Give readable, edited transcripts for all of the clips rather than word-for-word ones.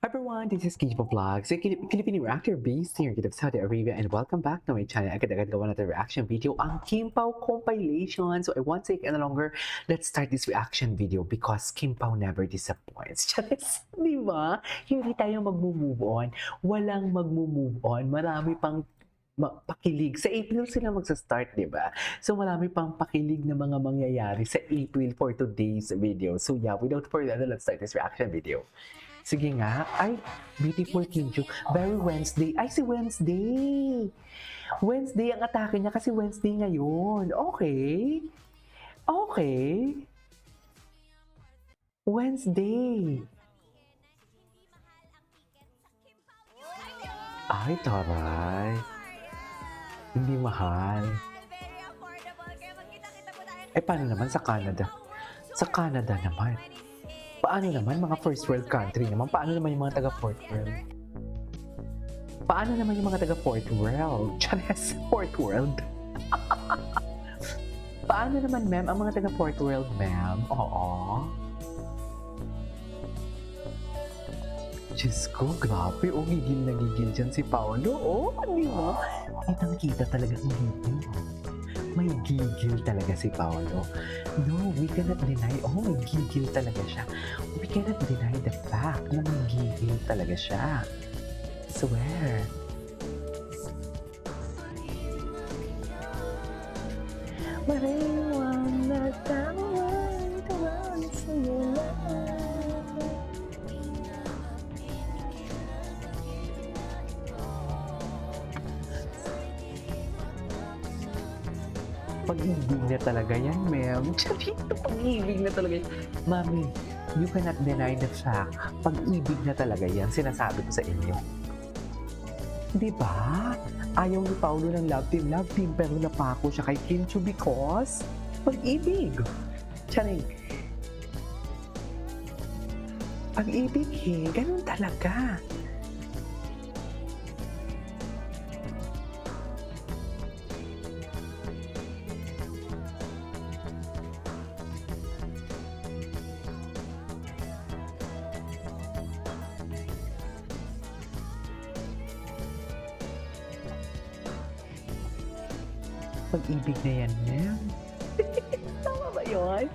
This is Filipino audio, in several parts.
Everyone, this is Kijipo Vlogs, a Filipino reactor based here in Saudi Arabia, and welcome back to my channel. Agad-agad gawa natin reaction video ang Kim Pao compilation. So I won't take any longer. Let's start this reaction video because Kim Pao never disappoints. Charis, di ba? Hindi tayo mag-move on. Walang mag-move on. Marami pang pakilig. Sa April sila magsa-start, di ba? So marami pang pakilig na mga mangyayari sa April for today's video. So yeah, without further ado, let's start this reaction video. Sige nga. Ay, beautiful Kim Chu. Very Wednesday. Ay, si Wednesday. Wednesday ang atake niya kasi Wednesday ngayon. Okay. Okay. Wednesday. Ay, taray. Hindi mahal. Very affordable. Kaya magkita-kita po tayo. Eh, paano naman sa Canada? Sa Canada naman. Paano naman mga first world country naman? Paano naman yung mga taga fourth world? Paano naman yung mga taga fourth world? Chanes, fourth world. Paano naman, ma'am, ang mga taga fourth world, ma'am? Oo. Diyos ko, grabe. O, gigil na gigil dyan si Paolo. O, di ba? Kitang-kita talaga ang gigil. May gigil talaga si Paolo. No, we cannot deny. Oh, may gigil talaga siya. We cannot deny the fact na may gigil talaga siya. Swear. Mariwan na tawag, tawag sa'yo lang. Pag-ibig na talaga yan, ma'am. Charito, pag-ibig na talaga yan. Mami, you cannot deny the fact. Pag-ibig na talaga yan, sinasabi ko sa inyo. Di ba? Ayaw ni Paolo ng love team, pero napako siya kay Kim Chu because pag-ibig. Charing. Pag-ibig eh, ganun talaga. Pag-ibig na yan, ma'am. Tama ba yun?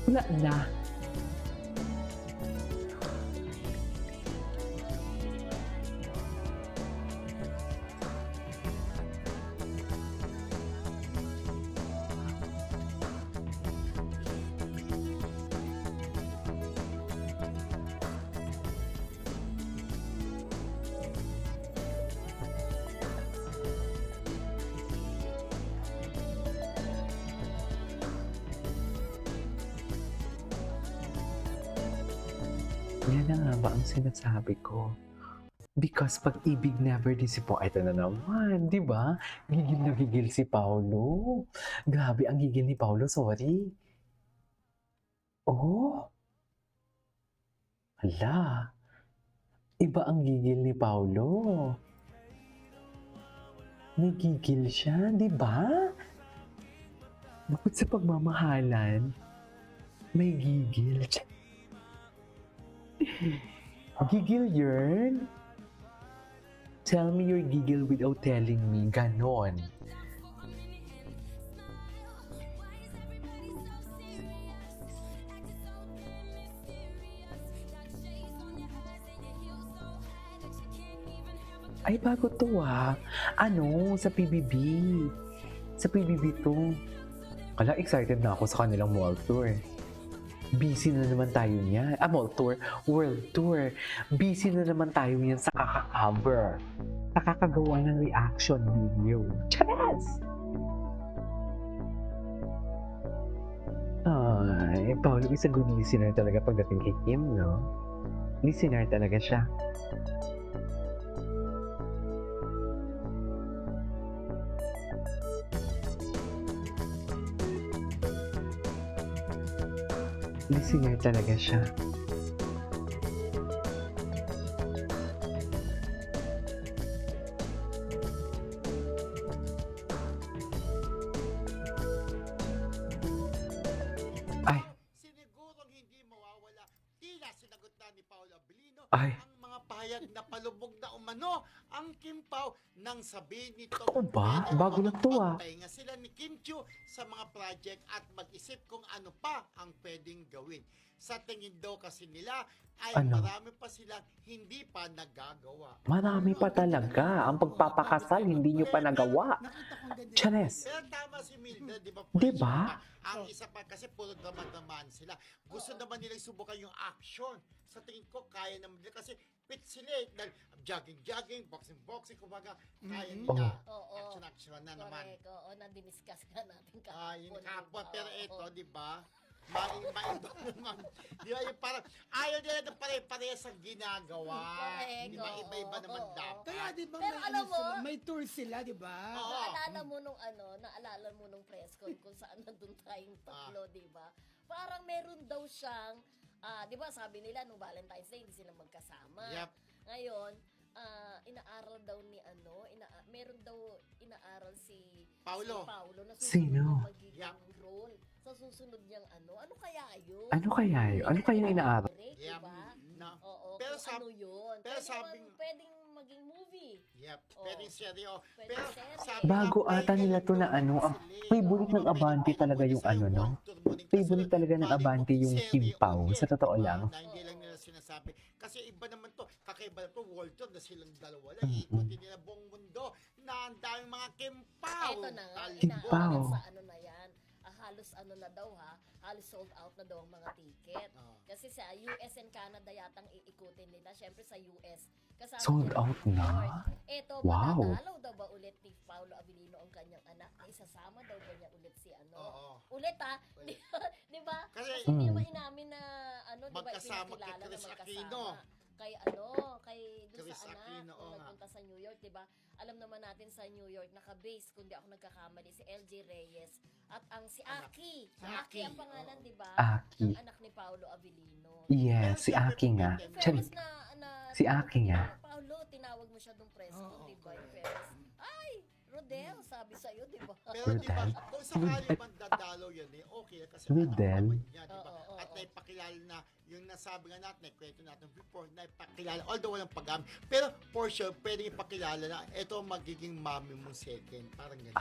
Wala na. Yan na nga ba ang sinasabi ko? Because pag-ibig never disappoint. Ito na naman, di ba? Gigil na gigil si Paolo. Grabe ang gigil ni Paolo, sorry. Oh? Hala. Iba ang gigil ni Paolo. May gigil siya, di ba? Bukod sa pagmamahalan, may gigil. Gigil yun? Tell me your gigil without telling me. Ganon. Ay, bago to ah. Ano? Sa PBB. Sa PBB to. Kala, excited na ako sa kanilang mall tour. Busy na naman tayo niyan. Mall tour, world tour. Busy na naman tayo niyan sa kaka-cover. Nakakagawa ng reaction video. Charas! Ay, Paolo is a good listener talaga pagdating kay Kim, no? Listener talaga siya. Listener talaga siya. Ay, Sinigurong hindi mawawala. Tila sinagot na ni Paolo Abilino Ay, ang mga pahayag na palubog na umano ang Kim Pao nang sabihin nito totoo ba? Bago lang to, ah. magpahinga sila ni Kim Chiu sa mga project at mag-isip kung ano pa ang pwedeng gawin. Sa tingin daw kasi nila ay Ano? marami pa silang hindi pa nagagawa. Marami pa talaga. Ang pagpapakasal, hindi nyo pa nagawa. Nakita ko ang ganda. Chanes. Pero tama si Milda, di ba? Di ba? Ang isa pa kasi puro drama-dramaan sila. Gusto naman nilang subukan yung action. Sa tingin ko, kaya naman nila kasi fit sila eh. Dahil jogging-jogging, boxing-boxing, kumbaga, kaya nila. Oo. Action-action na naman. Correct. Oo, na-discuss ka natin Yung kahapon. kapwa, diba? pero Oo. ito, di ba? Maiba naman. Di ba yung parang, ayaw nila na pare-parehas ang ginagawa. Correct, Di ba? oo, Iba-iba naman oo. dapat. Kaya di ba Pero may, alam mo, sila, may tour sila, di ba? Oo. Naalala mo nung press con kung saan nandun tayong tatlo, di ba? Parang meron daw siyang, di ba sabi nila nung Valentine's Day, hindi sila magkasama. Yep. Ngayon, inaaral daw ni meron daw inaaral si Paulo. si Paulo na susunod Sino? yung magiging Yup. role sa susunod niyang ano kaya yun? Ano kaya yun? Ano kaya yung inaaral? Correct, Yep. diba? Na, Oo, Pero kung sab- ano yun. pero Pwede sabing- naman- pwedeng maging movie. yep. Oo. Pwedeng seryo. Pwedeng Pero seryo. sabi Bago nga, ata nila to na ano, ang favorite ng Abante talaga yung ano, no? Favorite talaga ng Abante yung Kim Pao, sa totoo lang. Na hindi lang nila sinasabi. Kasi iba naman to, kakaiba na to, world tour na silang dalawa lang. Mm-mm. Ikutin nila buong mundo na ang daming mga Kim Pao. Ito na nga, Kim Talbot. Pao. inaaral sa ano na yan. Halos ano na daw halos sold out na daw ang mga ticket. Oo. Kasi sa US and Canada yatang iikutin nila. Siyempre sa US. Kasama Sold niya out New na? York. Eto, Wow. matadalaw daw ba ulit ni Paolo Abilino ang kanyang anak? Isasama daw ba niya ulit si ano? Oo. Ulit di ba? Kasi, Kasi hindi Mm. naman inamin na ano, di ba Magkasama ipinakilala kay na Chris magkasama. Aquino. Kay dun Chris sa anak, Aquino, oo nung nga. nagpunta sa New York, di ba? Alam naman natin sa New York, naka-base, kung di ako nagkakamali, si LJ Reyes at ang si Aki. Si Aki ang pangalan, di ba? Aki. Ng anak ni Paolo Abilino. Yes, si Aki nga. Yung Charing. fairness na Si Aki nga. Paolo, tinawag mo siya nung press ko, Oo. di ba? Yung fairness. Ay, Rodel, sabi sa'yo, di ba? pero di ba, Rodel. kung sakali man dadalaw yan eh, okay lang kasi Rodel. anak naman niya, di ba? Oo, At oo. naipakilala na, yung nasabi nga natin, naikwento natin before, naipakilala, although walang pag-amin, pero for sure, pwedeng ipakilala na ito ang magiging mami mo second, parang gano'n.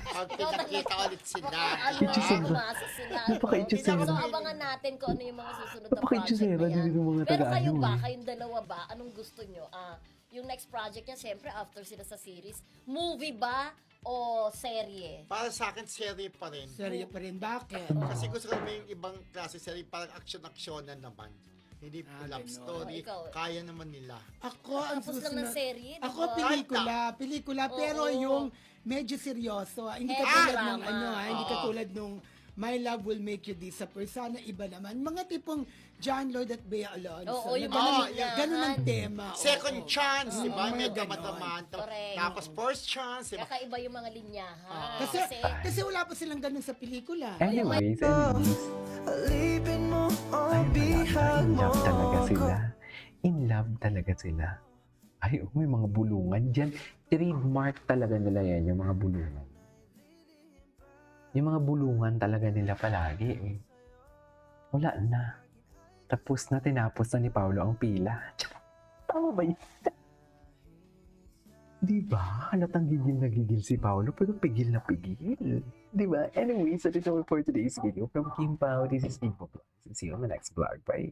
Pag pinakita ulit sila, Ano, di ba? umasa sila. Napaka-itchusera. So, abangan natin kung ano yung mga susunod na project Napaka-itchusera na yan. din yung mga Pero taga-ano kayo ba, eh. kayong dalawa ba, anong gusto nyo? Yung next project niya, syempre, after sila sa series, movie ba o serye? Para sa akin, serye pa rin. Serye pa rin. Bakit? Kasi gusto ko may ibang klase serye, parang action-actionan naman. Hindi love ganon. story, Ikaw. kaya naman nila. Ako, ang Tapos lang ng susunod. serye, di Ako, ba? pelikula. Pero Oo. yung medyo seryoso. Hindi Heavy katulad ng drama. hindi Oo. katulad nung My Love Will Make You Disappear. Sana iba naman. Mga tipong John Lloyd at Bea Alonso. Oo, yung ganun, mga linyahan. ganun ang tema. Second oo. chance, di ba? Oo, May mga ganon. kamatamaan. Correct. Tapos first chance, di ba? Kakaiba yung mga linyahan. Kasi wala pa silang ganun sa pelikula. Anyways. Alipin mo Ay, ang bihag in mo love talaga ko. sila. In love talaga sila. Ay, oh, may mga bulungan dyan. Trademark talaga nila yan, yung mga bulungan. Yung mga bulungan talaga nila palagi eh. Wala na. Tapos na, tinapos na ni Paolo ang pila. Tama ba yun? Diba? Halatang gigil na gigil si Paolo, pero pigil na pigil. Diba? Anyway, so this is all for today's video from Kim Pao. This is Info Vlogs. See you on the next vlog. Bye!